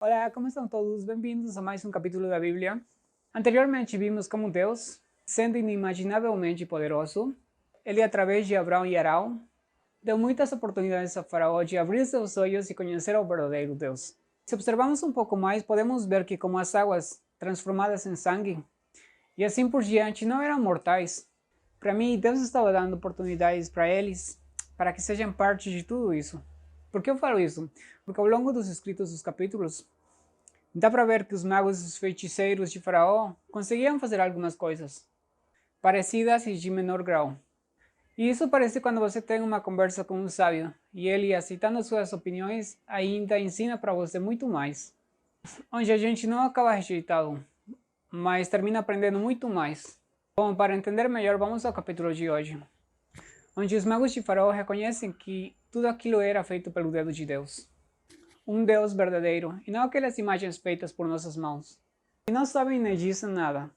Olá, como estão todos? Bem-vindos a mais um capítulo da Bíblia. Anteriormente vimos como Deus, sendo inimaginavelmente poderoso, ele através de Abraão e Arão, deu muitas oportunidades a Faraó de abrir seus olhos e conhecer ao verdadeiro Deus. Se observamos um pouco mais, podemos ver que como as águas transformadas em sangue, e assim por diante, não eram mortais. Para mim, Deus estava dando oportunidades para eles, para que sejam parte de tudo isso. Por que eu falo isso? Porque ao longo dos escritos dos capítulos, dá para ver que os magos e os feiticeiros de Faraó conseguiam fazer algumas coisas, parecidas e de menor grau. E isso parece quando você tem uma conversa com um sábio, e ele, aceitando suas opiniões, ainda ensina para você muito mais. Onde a gente não acaba rejeitado, mas termina aprendendo muito mais. Bom, para entender melhor, vamos ao capítulo de hoje, onde os magos de Faraó reconhecem que tudo aquilo era feito pelo dedo de Deus. Um Deus verdadeiro, e não aquelas imagens feitas por nossas mãos. E não sabem nem dizem nada.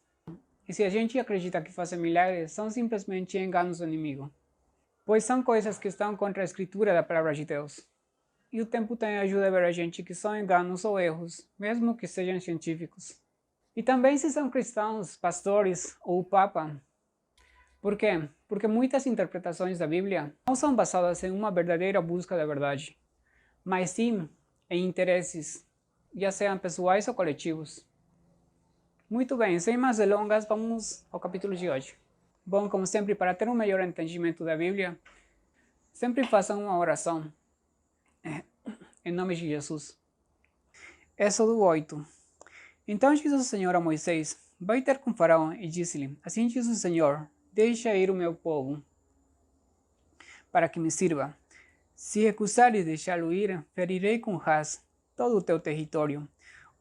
E se a gente acredita que fazem milagres, são simplesmente enganos do inimigo. Pois são coisas que estão contra a escritura da palavra de Deus. E o tempo tem ajuda a ver a gente que são enganos ou erros, mesmo que sejam científicos. E também se são cristãos, pastores ou o Papa. Por quê? Porque muitas interpretações da Bíblia não são basadas em uma verdadeira busca da verdade, mas sim em interesses, já sejam pessoais ou coletivos. Muito bem, sem mais delongas, vamos ao capítulo de hoje. Bom, como sempre, para ter um melhor entendimento da Bíblia, sempre façam uma oração em nome de Jesus. Êxodo 8. Então disse o Senhor a Moisés: vai ter com Faraó e disse-lhe: assim diz o Senhor, deixa ir o meu povo, para que me sirva. Se recusares deixá-lo ir, ferirei com rás todo o teu território.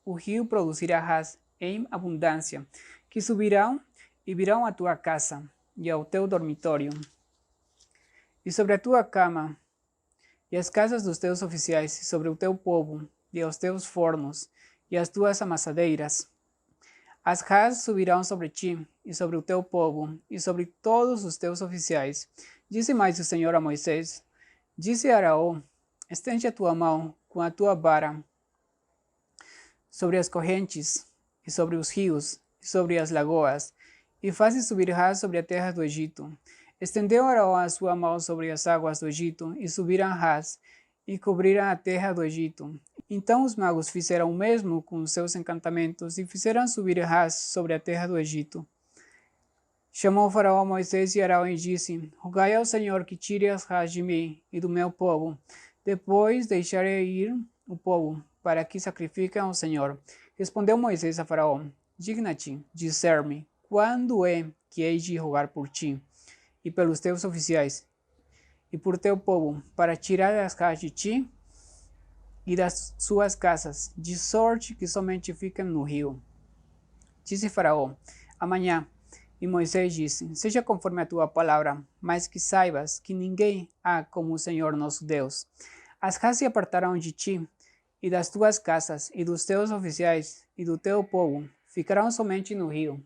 O rio produzirá rás em abundância, que subirão e virão à tua casa e ao teu dormitório, e sobre a tua cama, e as casas dos teus oficiais, e sobre o teu povo, e aos teus fornos, e as tuas amassadeiras. As rás subirão sobre ti, e sobre o teu povo, e sobre todos os teus oficiais. Disse mais o Senhor a Moisés: disse a Araú: estende a tua mão com a tua vara sobre as correntes, e sobre os rios, e sobre as lagoas, e faze subir rás sobre a terra do Egito. Estendeu Araú a sua mão sobre as águas do Egito, e subiram rás, e cobriram a terra do Egito. Então os magos fizeram o mesmo com os seus encantamentos, e fizeram subir rás sobre a terra do Egito. Chamou Faraó a Moisés e Arão e disse: rogai ao Senhor que tire as rás de mim e do meu povo. Depois deixarei ir o povo, para que sacrifiquem ao Senhor. Respondeu Moisés a Faraó: digna-te dizer-me quando é que hei de rogar por ti e pelos teus oficiais e por teu povo, para tirar as rás de ti e das suas casas, de sorte que somente fiquem no rio. Disse Faraó: amanhã. E Moisés disse: seja conforme a tua palavra, mas que saibas que ninguém há como o Senhor nosso Deus. As rás se apartarão de ti, e das tuas casas, e dos teus oficiais, e do teu povo, ficarão somente no rio.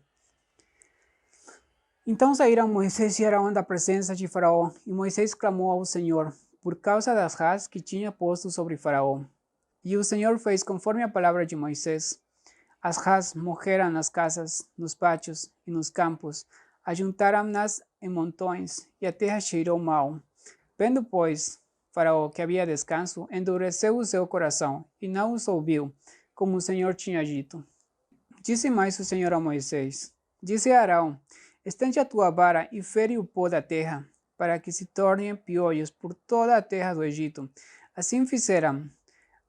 Então saíram Moisés e Arão da presença de Faraó, e Moisés clamou ao Senhor, por causa das rás que tinha posto sobre Faraó. E o Senhor fez conforme a palavra de Moisés. As rás morreram nas casas, nos pátios e nos campos, ajuntaram-nas em montões, e a terra cheirou mal. Vendo, pois, Faraó que havia descanso, endureceu o seu coração, e não os ouviu, como o Senhor tinha dito. Disse mais o Senhor a Moisés: disse a Arão: estende a tua vara e fere o pó da terra, para que se tornem piolhos por toda a terra do Egito. Assim fizeram.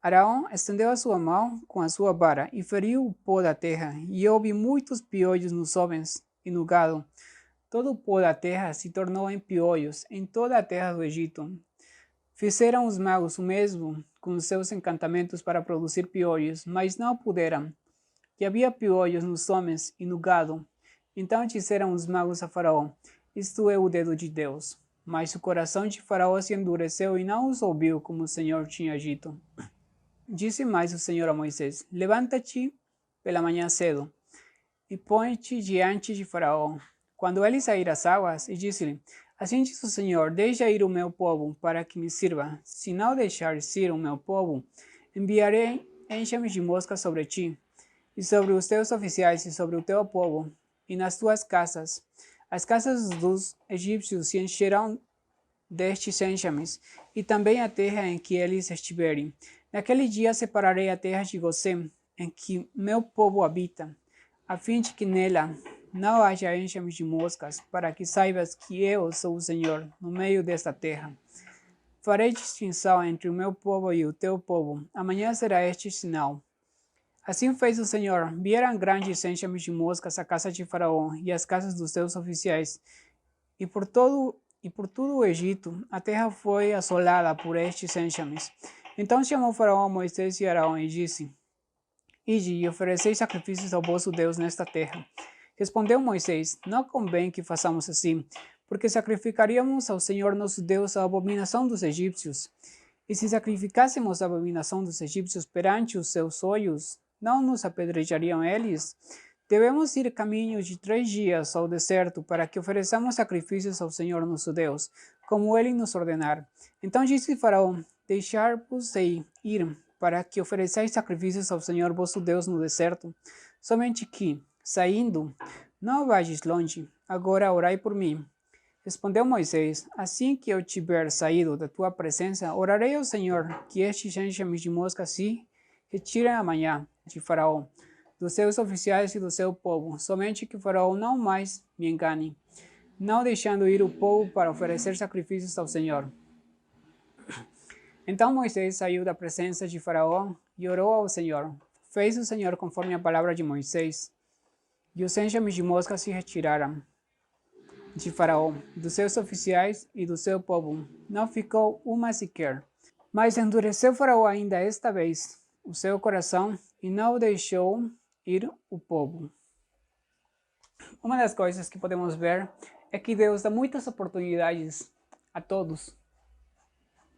Arão estendeu a sua mão com a sua vara e feriu o pó da terra, e houve muitos piolhos nos homens e no gado. Todo o pó da terra se tornou em piolhos em toda a terra do Egito. Fizeram os magos o mesmo com os seus encantamentos para produzir piolhos, mas não puderam, que havia piolhos nos homens e no gado. Então disseram os magos a Faraó: isto é o dedo de Deus. Mas o coração de Faraó se endureceu e não os ouviu, como o Senhor tinha dito. Disse mais o Senhor a Moisés: levanta-te pela manhã cedo, e põe-te diante de Faraó, quando ele sair às águas, e disse-lhe: assim diz o Senhor, deixa ir o meu povo, para que me sirva. Se não deixares ir o meu povo, enviarei enxames de moscas sobre ti, e sobre os teus oficiais e sobre o teu povo, e nas tuas casas. As casas dos egípcios se encherão destes enxames, e também a terra em que eles estiverem. Naquele dia separarei a terra de Gozém, em que meu povo habita, a fim de que nela não haja enxames de moscas, para que saibas que eu sou o Senhor no meio desta terra. Farei distinção entre o meu povo e o teu povo. Amanhã será este sinal. Assim fez o Senhor. Vieram grandes enxames de moscas à casa de Faraó e às casas dos seus oficiais, e por todo o Egito, a terra foi assolada por estes enxames. Então chamou Faraó a Moisés e Arão e disse: Ide e ofereceis sacrifícios ao vosso Deus nesta terra. Respondeu Moisés: Não convém que façamos assim, porque sacrificaríamos ao Senhor nosso Deus a abominação dos egípcios. E se sacrificássemos a abominação dos egípcios perante os seus olhos, não nos apedrejariam eles? Devemos ir caminho de 3 dias ao deserto para que ofereçamos sacrifícios ao Senhor nosso Deus, como ele nos ordenar. Então disse Faraó: Deixar-vos-ei ir, para que ofereçais sacrifícios ao Senhor vosso Deus no deserto. Somente que, saindo, não vades longe. Agora orai por mim. Respondeu Moisés: Assim que eu tiver saído da tua presença, orarei ao Senhor que estes enxames de moscas se retirem amanhã de Faraó, dos seus oficiais e do seu povo, somente que Faraó não mais me engane, não deixando ir o povo para oferecer sacrifícios ao Senhor. Então Moisés saiu da presença de Faraó e orou ao Senhor. Fez o Senhor conforme a palavra de Moisés, e os enxames de moscas se retiraram de Faraó, dos seus oficiais e do seu povo. Não ficou uma sequer. Mas endureceu Faraó ainda esta vez o seu coração e não deixou ir o povo. Uma das coisas que podemos ver é que Deus dá muitas oportunidades a todos,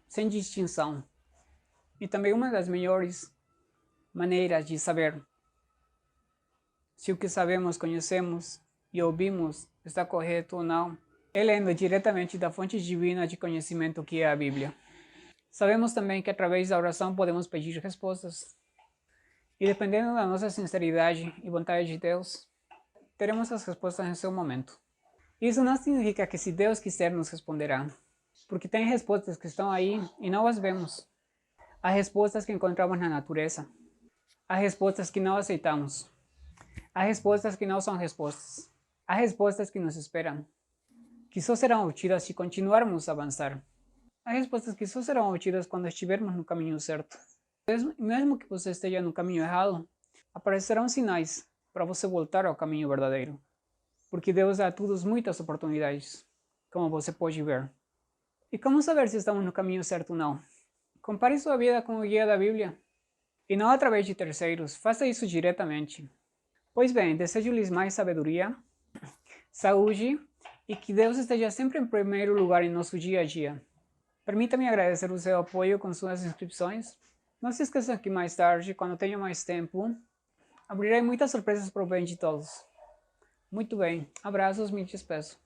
sem distinção. E também uma das melhores maneiras de saber se o que sabemos, conhecemos e ouvimos está correto ou não é lendo diretamente da fonte divina de conhecimento que é a Bíblia. Sabemos também que através da oração podemos pedir respostas. E dependendo da nossa sinceridade e vontade de Deus, teremos as respostas em seu momento. Isso não significa que se Deus quiser nos responderá, porque tem respostas que estão aí e não as vemos. Há respostas que encontramos na natureza. Há respostas que não aceitamos. Há respostas que não são respostas. Há respostas que nos esperam, que só serão obtidas se continuarmos a avançar. Há respostas que só serão obtidas quando estivermos no caminho certo. Mesmo que você esteja no caminho errado, aparecerão sinais para você voltar ao caminho verdadeiro. Porque Deus dá a todos muitas oportunidades, como você pode ver. E como saber se estamos no caminho certo ou não? Compare sua vida com o guia da Bíblia. E não através de terceiros, faça isso diretamente. Pois bem, desejo-lhes mais sabedoria, saúde e que Deus esteja sempre em primeiro lugar em nosso dia a dia. Permita-me agradecer o seu apoio com suas inscrições. Não se esqueçam que mais tarde, quando tenha mais tempo, abrirei muitas surpresas para o bem de todos. Muito bem, abraços, me despeço.